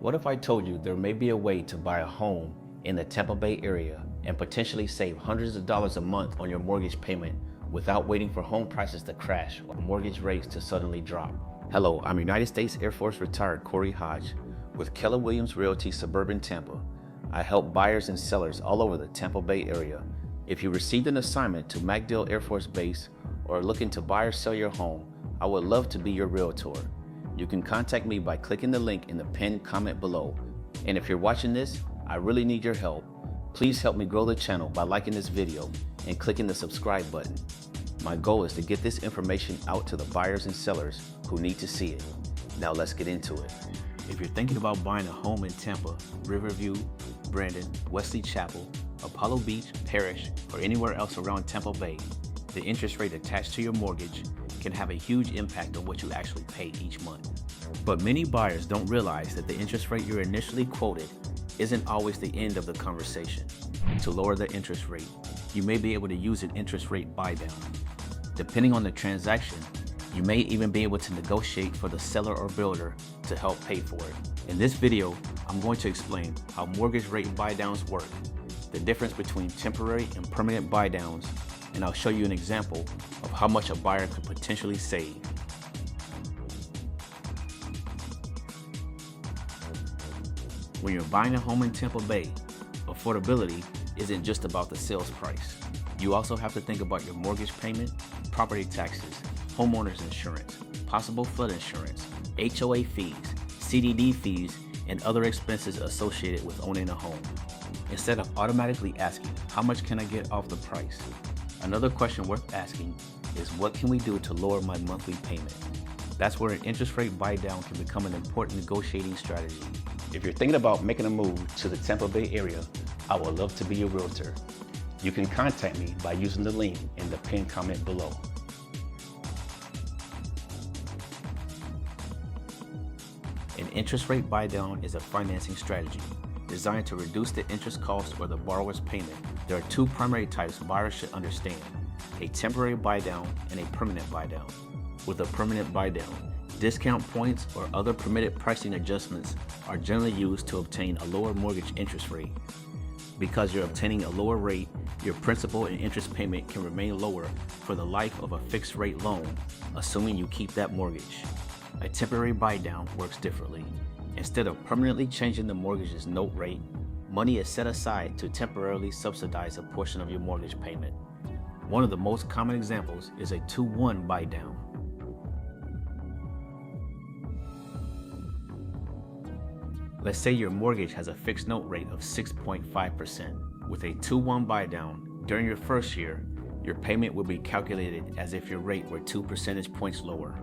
What if I told you there may be a way to buy a home in the Tampa Bay area and potentially save hundreds of dollars a month on your mortgage payment without waiting for home prices to crash or mortgage rates to suddenly drop? Hello, I'm United States Air Force retired Corey Hodge with Keller Williams Realty Suburban Tampa. I help buyers and sellers all over the Tampa Bay area. If you received an assignment to MacDill Air Force Base or are looking to buy or sell your home, I would love to be your realtor. You can contact me by clicking the link in the pinned comment below. And if you're watching this, I really need your help. Please help me grow the channel by liking this video and clicking the subscribe button. My goal is to get this information out to the buyers and sellers who need to see it. Now let's get into it. If you're thinking about buying a home in Tampa, Riverview, Brandon, Wesley Chapel, Apollo Beach, Parrish, or anywhere else around Tampa Bay, the interest rate attached to your mortgage can have a huge impact on what you actually pay each month. But many buyers don't realize that the interest rate you're initially quoted isn't always the end of the conversation. To lower the interest rate, you may be able to use an interest rate buydown. Depending on the transaction, you may even be able to negotiate for the seller or builder to help pay for it. In this video, I'm going to explain how mortgage rate buydowns work, the difference between temporary and permanent buydowns, and I'll show you an example of how much a buyer could potentially save. When you're buying a home in Tampa Bay, affordability isn't just about the sales price. You also have to think about your mortgage payment, property taxes, homeowners insurance, possible flood insurance, HOA fees, CDD fees, and other expenses associated with owning a home. Instead of automatically asking, how much can I get off the price? Another question worth asking is, what can we do to lower my monthly payment? That's where an interest rate buydown can become an important negotiating strategy. If you're thinking about making a move to the Tampa Bay area, I would love to be your realtor. You can contact me by using the link in the pinned comment below. An interest rate buydown is a financing strategy designed to reduce the interest cost or the borrower's payment. There are two primary types buyers should understand: a temporary buydown and a permanent buydown. With a permanent buydown, discount points or other permitted pricing adjustments are generally used to obtain a lower mortgage interest rate. Because you're obtaining a lower rate, your principal and interest payment can remain lower for the life of a fixed rate loan, assuming you keep that mortgage. A temporary buydown works differently. Instead of permanently changing the mortgage's note rate, money is set aside to temporarily subsidize a portion of your mortgage payment. One of the most common examples is a 2-1 buydown. Let's say your mortgage has a fixed note rate of 6.5%. With a 2-1 buydown, during your first year, your payment will be calculated as if your rate were 2 percentage points lower.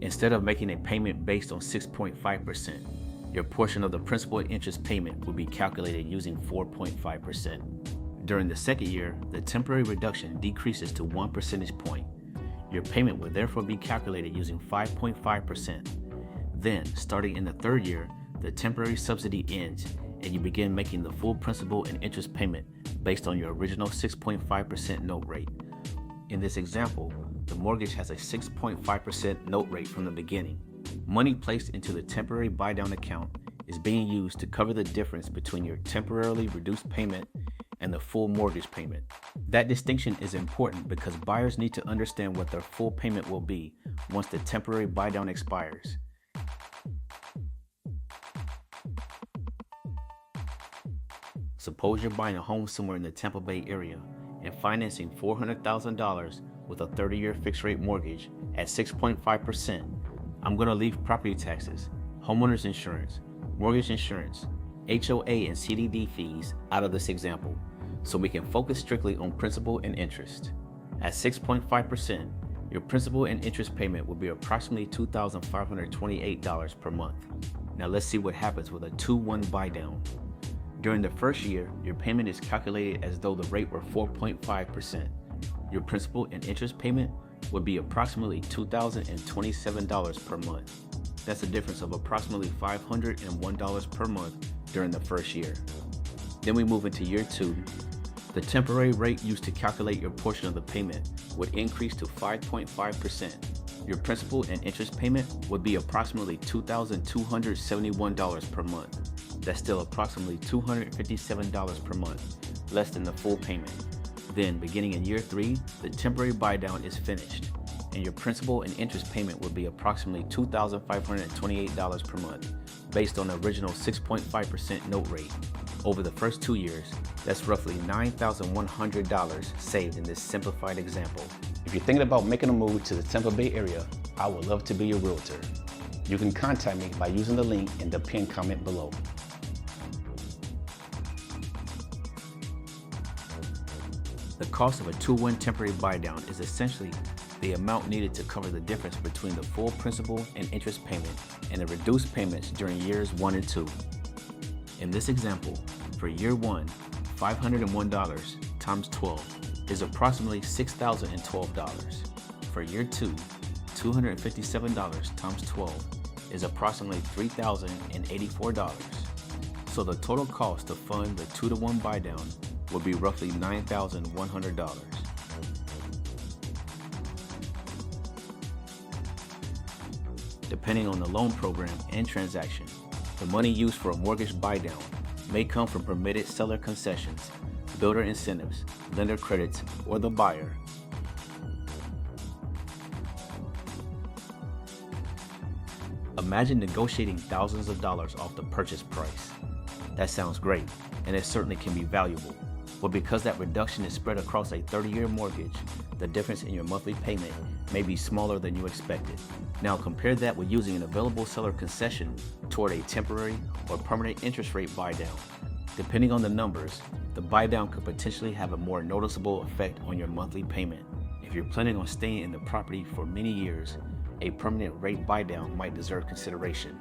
Instead of making a payment based on 6.5%, your portion of the principal and interest payment will be calculated using 4.5%. During the second year, the temporary reduction decreases to 1 percentage point. Your payment will therefore be calculated using 5.5%. Then, starting in the third year, the temporary subsidy ends and you begin making the full principal and interest payment based on your original 6.5% note rate. In this example, the mortgage has a 6.5% note rate from the beginning. Money placed into the temporary buydown account is being used to cover the difference between your temporarily reduced payment and the full mortgage payment. That distinction is important because buyers need to understand what their full payment will be once the temporary buydown expires. Suppose you're buying a home somewhere in the Tampa Bay area and financing $400,000 with a 30-year fixed-rate mortgage at 6.5%. I'm going to leave property taxes, homeowners insurance, mortgage insurance, HOA and CDD fees out of this example, so we can focus strictly on principal and interest. At 6.5%, your principal and interest payment will be approximately $2,528 per month. Now let's see what happens with a 2-1 buydown. During the first year, your payment is calculated as though the rate were 4.5%. Your principal and interest payment would be approximately $2,027 per month. That's a difference of approximately $501 per month during the first year. Then we move into year 2. The temporary rate used to calculate your portion of the payment would increase to 5.5%. Your principal and interest payment would be approximately $2,271 per month. That's still approximately $257 per month, less than the full payment. Then, beginning in year 3, the temporary buy-down is finished, and your principal and interest payment would be approximately $2,528 per month, based on the original 6.5% note rate. Over the first 2 years, that's roughly $9,100 saved in this simplified example. If you're thinking about making a move to the Tampa Bay area, I would love to be your realtor. You can contact me by using the link in the pinned comment below. The cost of a 2-1 temporary buy-down is essentially the amount needed to cover the difference between the full principal and interest payment and the reduced payments during years 1 and 2. In this example, for year 1, $501 times 12 is approximately $6,012. For year 2, $257 times 12 is approximately $3,084. So the total cost to fund the 2-to-1 buy-down would be roughly $9,100. Depending on the loan program and transaction, the money used for a mortgage buy-down may come from permitted seller concessions, builder incentives, lender credits, or the buyer. Imagine negotiating thousands of dollars off the purchase price. That sounds great, and it certainly can be valuable. But because that reduction is spread across a 30-year mortgage, the difference in your monthly payment may be smaller than you expected. Now compare that with using an available seller concession toward a temporary or permanent interest rate buy-down. Depending on the numbers, the buy-down could potentially have a more noticeable effect on your monthly payment. If you're planning on staying in the property for many years, a permanent rate buy-down might deserve consideration.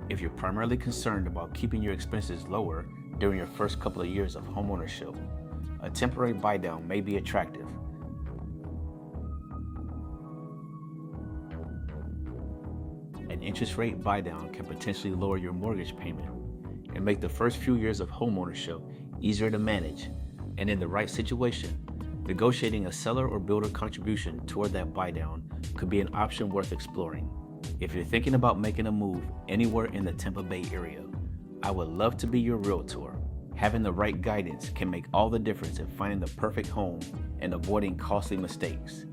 If you're primarily concerned about keeping your expenses lower during your first couple of years of homeownership, a temporary buy-down may be attractive. An interest rate buy-down can potentially lower your mortgage payment and make the first few years of homeownership easier to manage. And in the right situation, negotiating a seller or builder contribution toward that buy-down could be an option worth exploring. If you're thinking about making a move anywhere in the Tampa Bay area, I would love to be your realtor. Having the right guidance can make all the difference in finding the perfect home and avoiding costly mistakes.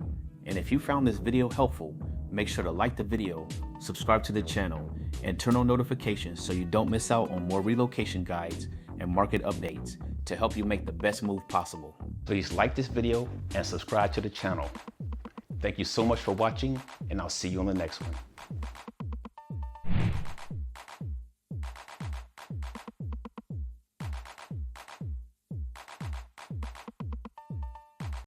And if you found this video helpful, make sure to like the video, subscribe to the channel, and turn on notifications so you don't miss out on more relocation guides and market updates to help you make the best move possible. Please like this video and subscribe to the channel. Thank you so much for watching, and I'll see you on the next one.